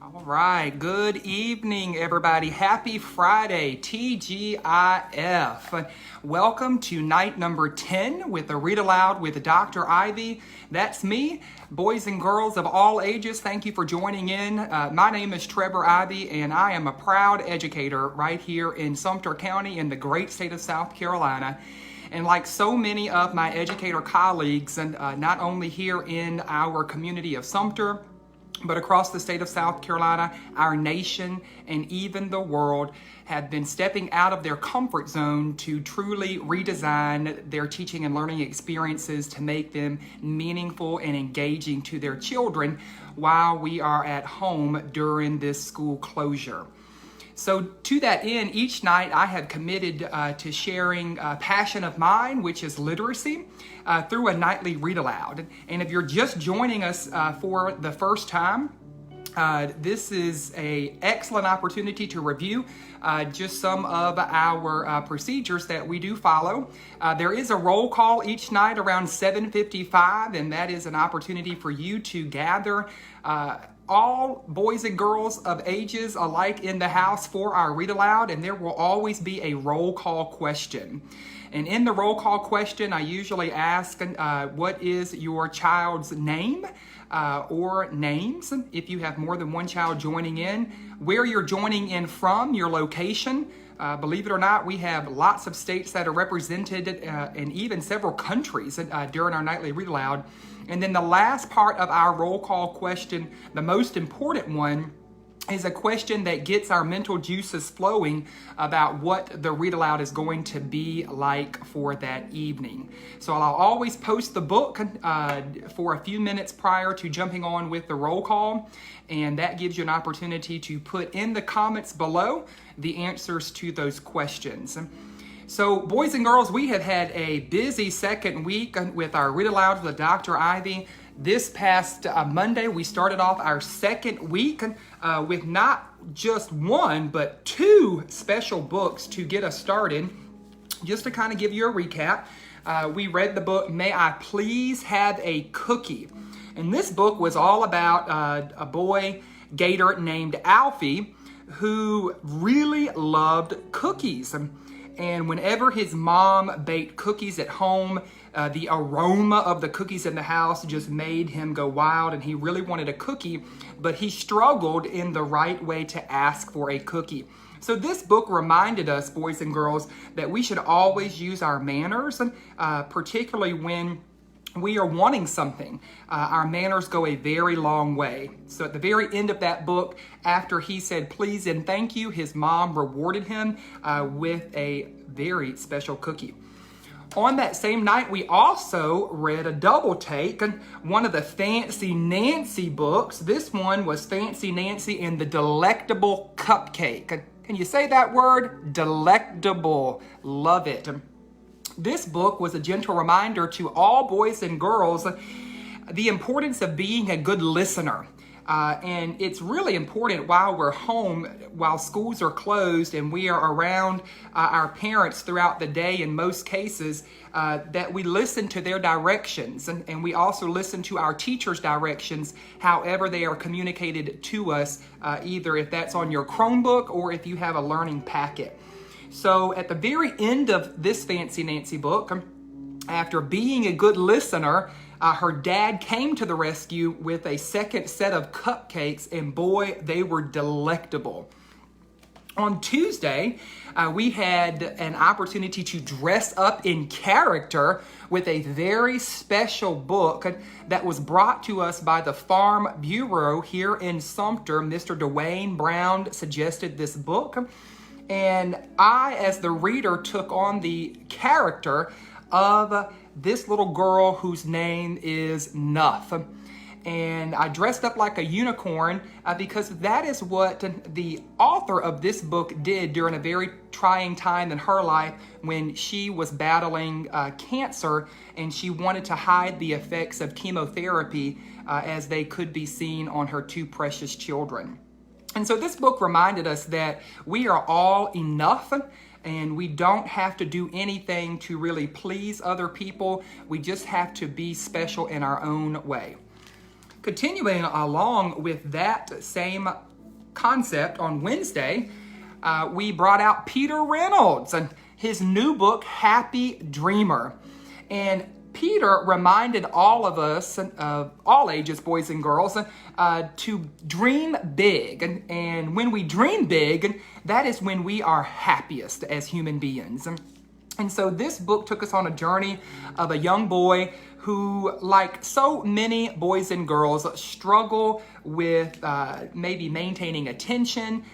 All right, good evening, everybody. Happy Friday, TGIF. Welcome to night number 10 with the Read Aloud with Dr. Ivey. That's me, boys and girls of all ages. Thank you for joining in. My name is Trevor Ivey, and I am a proud educator right here in Sumter County in the great state of South Carolina. And like so many of my educator colleagues, and not only here in our community of Sumter, but across the state of South Carolina, our nation, and even the world have been stepping out of their comfort zone to truly redesign their teaching and learning experiences to make them meaningful and engaging to their children while we are at home during this school closure. So to that end, each night I have committed to sharing a passion of mine, which is literacy, through a nightly read aloud. And if you're just joining us for the first time, this is an excellent opportunity to review just some of our procedures that we do follow. There is a roll call each night around 7:55, and that is an opportunity for you to gather all boys and girls of ages alike in the house for our read aloud, and there will always be a roll call question. And in the roll call question, I usually ask, what is your child's name or names, if you have more than one child joining in, where you're joining in from, your location. Believe it or not, we have lots of states that are represented and even several countries during our nightly read aloud. And then the last part of our roll call question, the most important one, is a question that gets our mental juices flowing about what the read aloud is going to be like for that evening. So I'll always post the book for a few minutes prior to jumping on with the roll call, and that gives you an opportunity to put in the comments below the answers to those questions. So boys and girls, we have had a busy second week with our Read Aloud with Dr. Ivey. This past Monday, we started off our second week with not just one, but two special books to get us started. Just to kind of give you a recap, we read the book, May I Please Have a Cookie? And this book was all about a boy gator named Ivey who really loved cookies. And whenever his mom baked cookies at home, the aroma of the cookies in the house just made him go wild, and he really wanted a cookie, but he struggled in the right way to ask for a cookie. So this book reminded us, boys and girls, that we should always use our manners, particularly when we are wanting something. Our manners go a very long way. So at the very end of that book, after he said please and thank you, his mom rewarded him with a very special cookie. On that same night, we also read a double take, one of the Fancy Nancy books. This one was Fancy Nancy and the Delectable Cupcake. Can you say that word? Delectable. Love it. This book was a gentle reminder to all boys and girls the importance of being a good listener. And it's really important while we're home, while schools are closed and we are around our parents throughout the day in most cases, that we listen to their directions. And we also listen to our teachers' directions, however they are communicated to us, either if that's on your Chromebook or if you have a learning packet. So at the very end of this Fancy Nancy book, after being a good listener, her dad came to the rescue with a second set of cupcakes, and boy, they were delectable. On Tuesday, we had an opportunity to dress up in character with a very special book that was brought to us by the Farm Bureau here in Sumter. Mr. Dwayne Brown suggested this book, and I, as the reader, took on the character of this little girl whose name is Nuff. And I dressed up like a unicorn because that is what the author of this book did during a very trying time in her life when she was battling cancer, and she wanted to hide the effects of chemotherapy as they could be seen on her two precious children. And so this book reminded us that we are all enough, and we don't have to do anything to really please other people. We just have to be special in our own way. Continuing along with that same concept, on Wednesday, we brought out Peter Reynolds and his new book, Happy Dreamer. And Peter reminded all of us, of all ages, boys and girls, to dream big. And when we dream big, that is when we are happiest as human beings. And so this book took us on a journey of a young boy who, like so many boys and girls, struggle with maybe maintaining attention,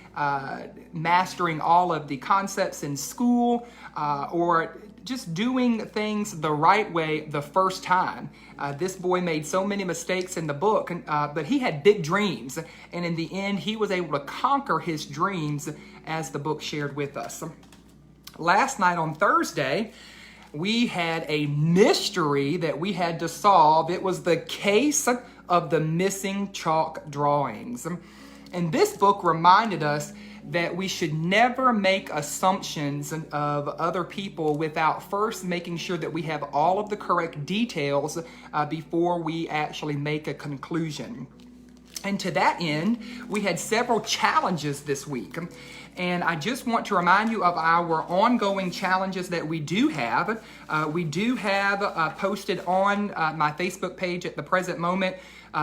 mastering all of the concepts in school, or just doing things the right way the first time. This boy made so many mistakes in the book, but he had big dreams. And in the end, he was able to conquer his dreams as the book shared with us. Last night on Thursday, we had a mystery that we had to solve. It was the case of the missing chalk drawings. And this book reminded us that we should never make assumptions of other people without first making sure that we have all of the correct details before we actually make a conclusion. And to that end, we had several challenges this week. And I just want to remind you of our ongoing challenges that we do have. We do have posted on my Facebook page at the present moment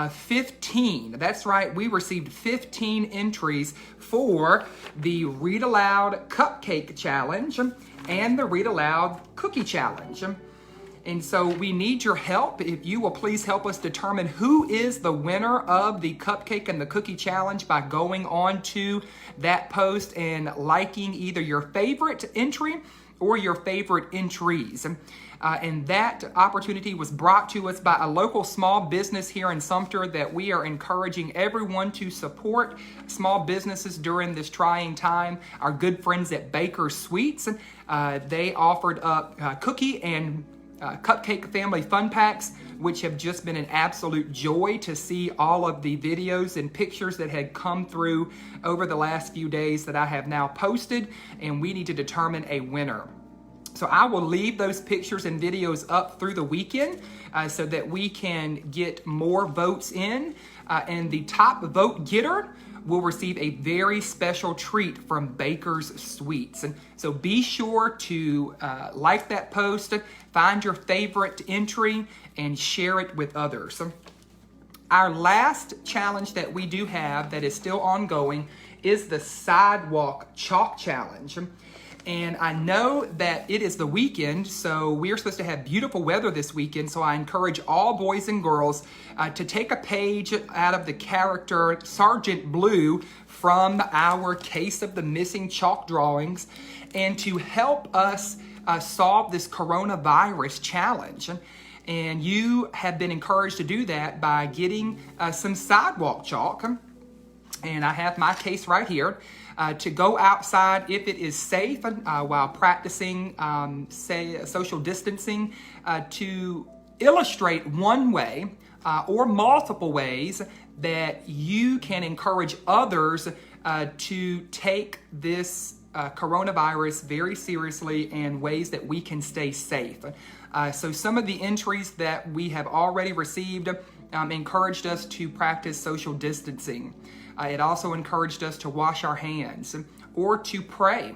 15. That's right, we received 15 entries for the Read Aloud Cupcake Challenge and the Read Aloud Cookie Challenge. And so we need your help. If you will please help us determine who is the winner of the Cupcake and the Cookie Challenge by going on to that post and liking either your favorite entry or your favorite entries. And that opportunity was brought to us by a local small business here in Sumter that we are encouraging everyone to support small businesses during this trying time. Our good friends at Baker's Sweets, they offered up cookie and cupcake family fun packs, which have just been an absolute joy to see all of the videos and pictures that had come through over the last few days that I have now posted, and we need to determine a winner. So I will leave those pictures and videos up through the weekend so that we can get more votes in, and the top vote getter will receive a very special treat from Baker's Sweets. And so be sure to like that post, find your favorite entry, and share it with others. Our last challenge that we do have that is still ongoing is the Sidewalk Chalk Challenge. And I know that it is the weekend, so we are supposed to have beautiful weather this weekend, so I encourage all boys and girls to take a page out of the character Sergeant Blue from our Case of the Missing Chalk Drawings and to help us solve this coronavirus challenge. And you have been encouraged to do that by getting some sidewalk chalk. And I have my case right here. To go outside if it is safe while practicing, social distancing, to illustrate one way or multiple ways that you can encourage others to take this coronavirus very seriously and ways that we can stay safe. So some of the entries that we have already received encouraged us to practice social distancing. It also encouraged us to wash our hands or to pray.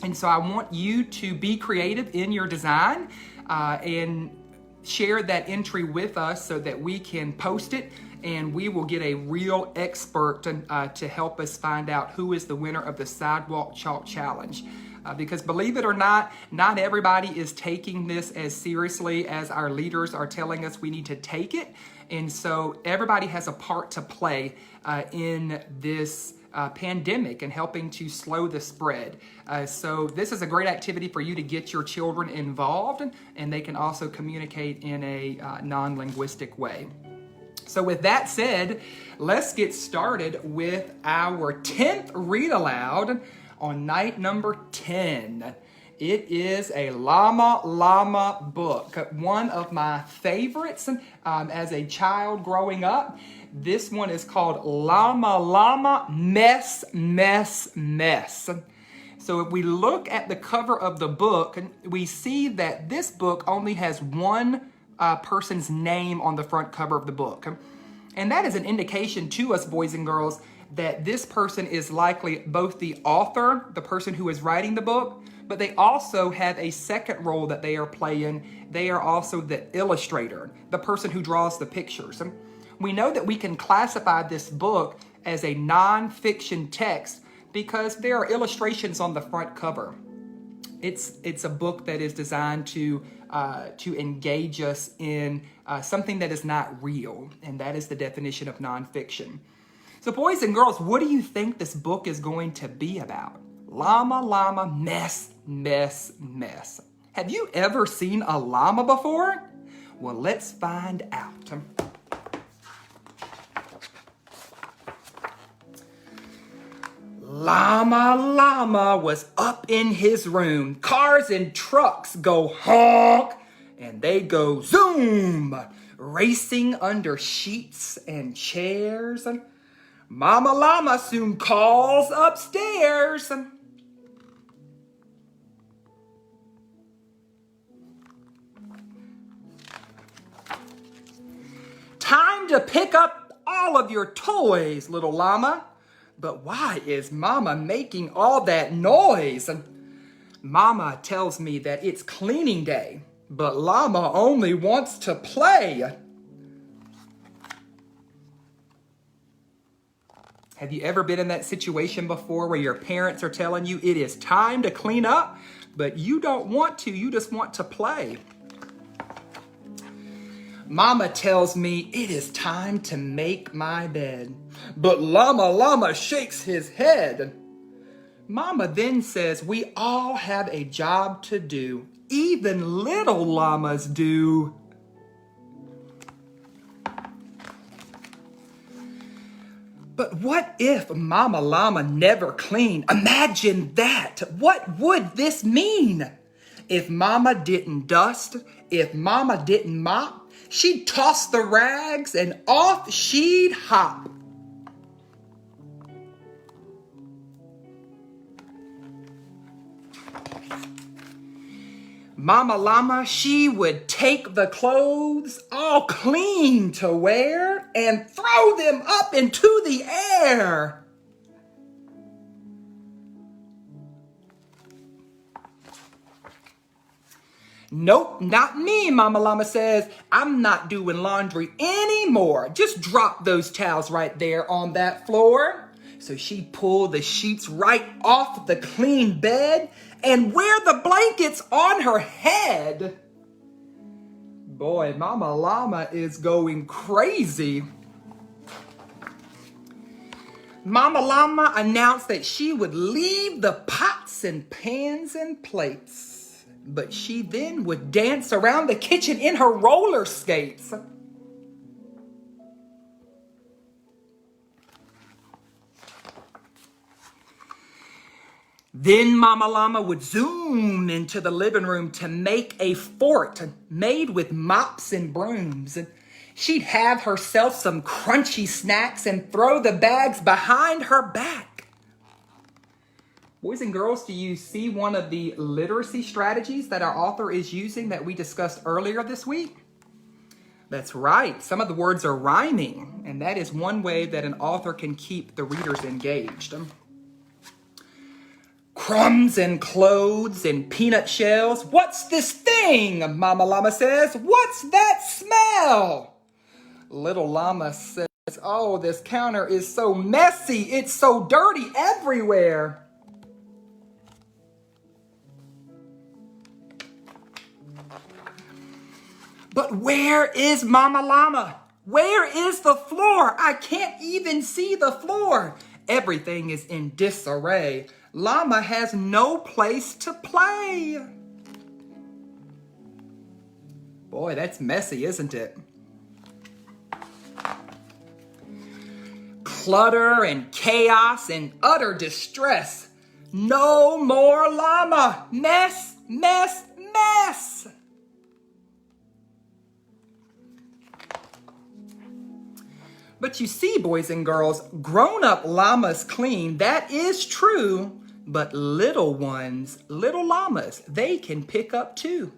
And so I want you to be creative in your design and share that entry with us so that we can post it and we will get a real expert to help us find out who is the winner of the Sidewalk Chalk Challenge. Because believe it or not everybody is taking this as seriously as our leaders are telling us we need to take it. And so everybody has a part to play in this pandemic and helping to slow the spread. So this is a great activity for you to get your children involved, and they can also communicate in a non-linguistic way. So with that said, let's get started with our 10th read aloud on night number 10. It is a Llama Llama book, one of my favorites as a child growing up. This one is called Llama Llama Mess, Mess, Mess. So if we look at the cover of the book, we see that this book only has one person's name on the front cover of the book. And that is an indication to us, boys and girls, that this person is likely both the author, the person who is writing the book, but they also have a second role that they are playing. They are also the illustrator, the person who draws the pictures. And we know that we can classify this book as a nonfiction text because there are illustrations on the front cover. It's a book that is designed to engage us in something that is not real, and that is the definition of nonfiction. So boys and girls, what do you think this book is going to be about? Llama Llama Mess, Mess, Mess. Have you ever seen a llama before? Well, let's find out. Llama Llama was up in his room. Cars and trucks go honk, and they go zoom, racing under sheets and chairs. Mama Llama soon calls upstairs. Time to pick up all of your toys, little llama. But why is Mama making all that noise? Mama tells me that it's cleaning day, but Llama only wants to play. Have you ever been in that situation before where your parents are telling you it is time to clean up, but you don't want to, you just want to play? Mama tells me it is time to make my bed, but Llama Llama shakes his head. Mama then says we all have a job to do, even little llamas do. But what if Mama Llama never cleaned? Imagine that. What would this mean? If Mama didn't dust, if Mama didn't mop, she'd toss the rags and off she'd hop. Mama Llama, she would take the clothes all clean to wear and throw them up into the air. Nope, not me, Mama Llama says. I'm not doing laundry anymore. Just drop those towels right there on that floor. So she pulled the sheets right off the clean bed and wear the blankets on her head. Boy, Mama Llama is going crazy. Mama Llama announced that she would leave the pots and pans and plates, but she then would dance around the kitchen in her roller skates. Then Mama Llama would zoom into the living room to make a fort made with mops and brooms. She'd have herself some crunchy snacks and throw the bags behind her back. Boys and girls, do you see one of the literacy strategies that our author is using that we discussed earlier this week? That's right. Some of the words are rhyming, and that is one way that an author can keep the readers engaged. Crumbs and clothes and peanut shells. What's this thing? Mama Llama says. What's that smell? Little Llama says, oh, this counter is so messy. It's so dirty everywhere. But where is Mama Llama? Where is the floor? I can't even see the floor. Everything is in disarray. Llama has no place to play. Boy, that's messy, isn't it? clutter and chaos and utter distress. No more llama mess, mess, mess. But you see, boys and girls, grown-up llamas clean, that is true, but little ones, little llamas, they can pick up too.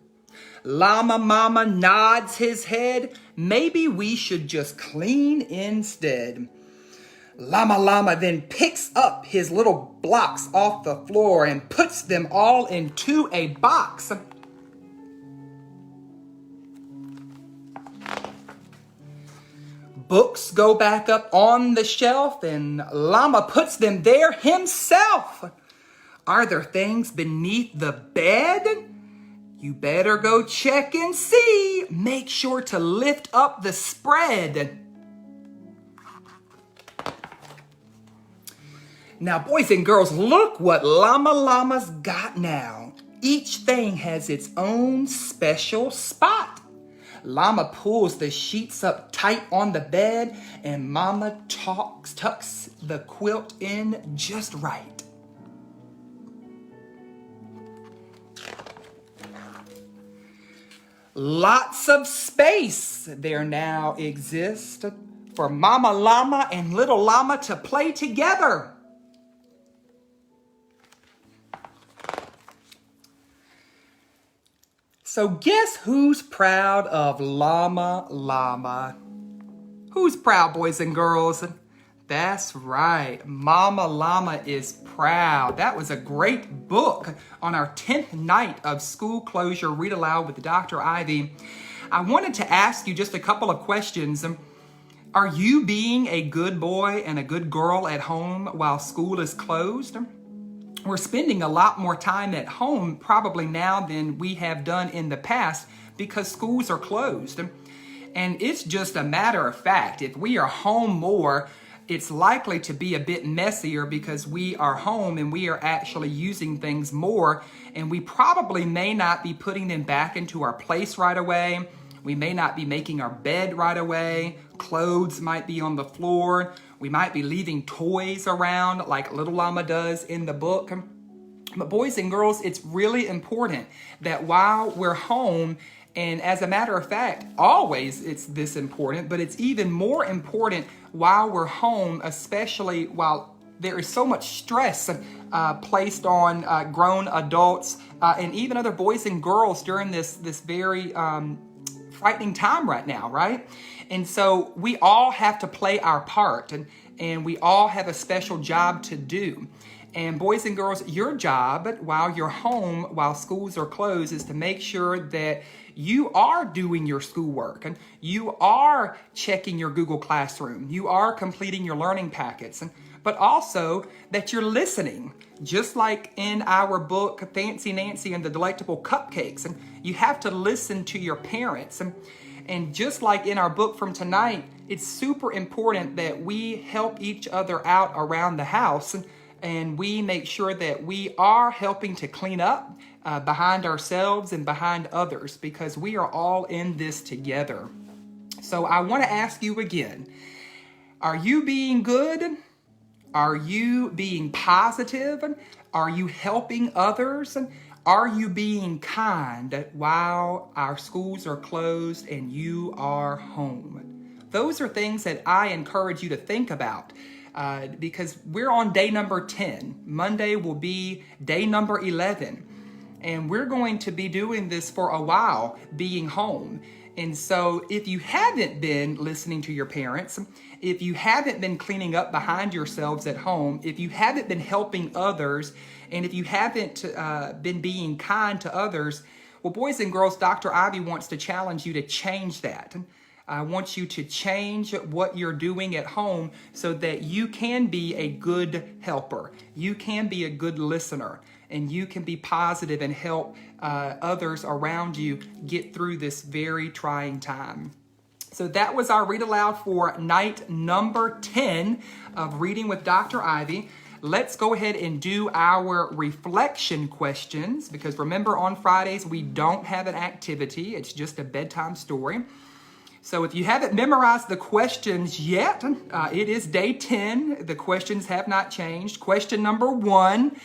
Llama Mama nods his head, maybe we should just clean instead. Llama Llama then picks up his little blocks off the floor and puts them all into a box. Books go back up on the shelf and Llama puts them there himself. Are there things beneath the bed? You better go check and see. Make sure to lift up the spread. Now, boys and girls, look what Llama Llama's got now. Each thing has its own special spot. Llama pulls the sheets up tight on the bed and Mama tucks the quilt in just right. Lots of space there now exists for Mama Llama and little Llama to play together. So guess who's proud of Llama Llama? Who's proud, boys and girls? That's right, Mama Llama is proud. That was a great book on our 10th night of school closure, Read Aloud with Dr. Ivey. I wanted to ask you just a couple of questions. Are you being a good boy and a good girl at home while school is closed? We're spending a lot more time at home probably now than we have done in the past because schools are closed. And it's just a matter of fact, if we are home more, it's likely to be a bit messier because we are home and we are actually using things more, and we probably may not be putting them back into our place right away. We may not be making our bed right away. Clothes might be on the floor. We might be leaving toys around like little Llama does in the book. But boys and girls, it's really important that while we're home, and as a matter of fact, always it's this important, but it's even more important while we're home, especially while there is so much stress placed on grown adults and even other boys and girls during this very frightening time right now, right? And so we all have to play our part, and we all have a special job to do. And boys and girls, your job while you're home, while schools are closed, is to make sure that you are doing your schoolwork and you are checking your Google Classroom. You are completing your learning packets, but also that you're listening, just like in our book, Fancy Nancy and the Delectable Cupcakes. And you have to listen to your parents. And just like in our book from tonight, it's super important that we help each other out around the house. And we make sure that we are helping to clean up behind ourselves and behind others, because we are all in this together. So I want to ask you again, are you being good? Are you being positive? Are you helping others? Are you being kind while our schools are closed and you are home? Those are things that I encourage you to think about. Because we're on day number 10. Monday will be day number 11. And we're going to be doing this for a while, being home. And so if you haven't been listening to your parents, if you haven't been cleaning up behind yourselves at home, if you haven't been helping others, and if you haven't been being kind to others, well, boys and girls, Dr. Ivey wants to challenge you to change that. I want you to change what you're doing at home so that you can be a good helper. You can be a good listener, and you can be positive and help others around you get through this very trying time. So that was our Read Aloud for night number 10 of Reading with Dr. Ivey. Let's go ahead and do our reflection questions, because remember, on Fridays we don't have an activity. It's just a bedtime story. So if you haven't memorized the questions yet, it is day 10. The questions have not changed. Question number 1,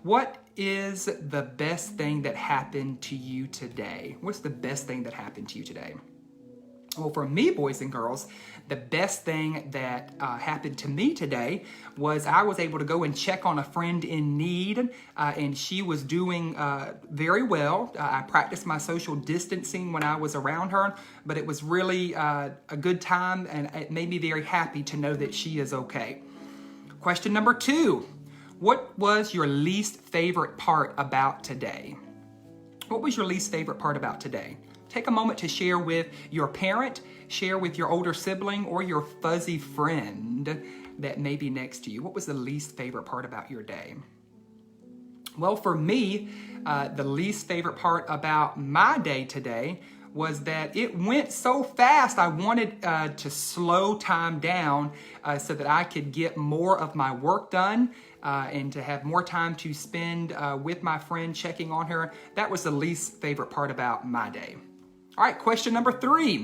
what is the best thing that happened to you today? What's the best thing that happened to you today? Well, for me, boys and girls, the best thing that happened to me today was I was able to go and check on a friend in need, and she was doing very well. I practiced my social distancing when I was around her, but it was really a good time, and it made me very happy to know that she is okay. Question number 2, what was your least favorite part about today? What was your least favorite part about today? Take a moment to share with your parent, share with your older sibling, or your fuzzy friend that may be next to you. What was the least favorite part about your day? Well, for me, the least favorite part about my day today was that it went so fast. I wanted to slow time down so that I could get more of my work done and to have more time to spend with my friend checking on her. That was the least favorite part about my day. All right, question number 3.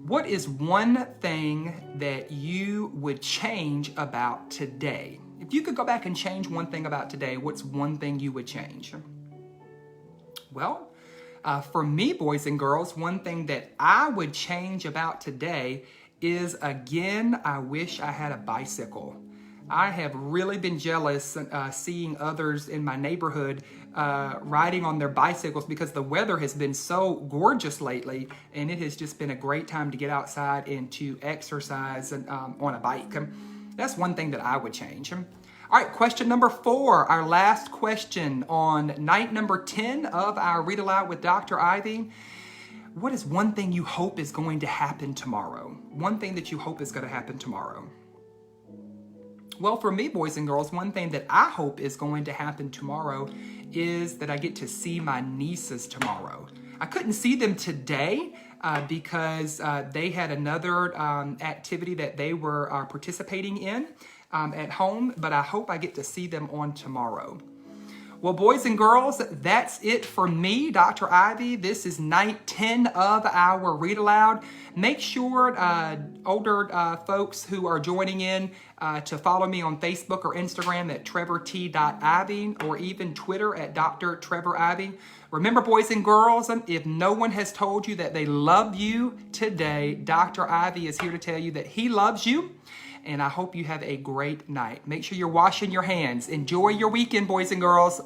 What is one thing that you would change about today? If you could go back and change one thing about today, what's one thing you would change? Well, for me, boys and girls, one thing that I would change about today is, again, I wish I had a bicycle. I have really been jealous seeing others in my neighborhood riding on their bicycles because the weather has been so gorgeous lately, and it has just been a great time to get outside and to exercise on a bike. That's one thing that I would change. All right, question number 4, our last question on night number 10 of our Read Aloud with Dr. Ivey. What is one thing you hope is going to happen tomorrow? One thing that you hope is going to happen tomorrow. Well, for me, boys and girls, one thing that I hope is going to happen tomorrow is that I get to see my nieces tomorrow. I couldn't see them today because they had another activity that they were participating in at home, but I hope I get to see them on tomorrow. Well, boys and girls, that's it for me, Dr. Ivey. This is night 10 of our Read Aloud. Make sure older folks who are joining in to follow me on Facebook or Instagram at trevort.ivey or even Twitter at Dr. Trevor Ivey. Remember, boys and girls, if no one has told you that they love you today, Dr. Ivey is here to tell you that he loves you. And I hope you have a great night. Make sure you're washing your hands. Enjoy your weekend, boys and girls.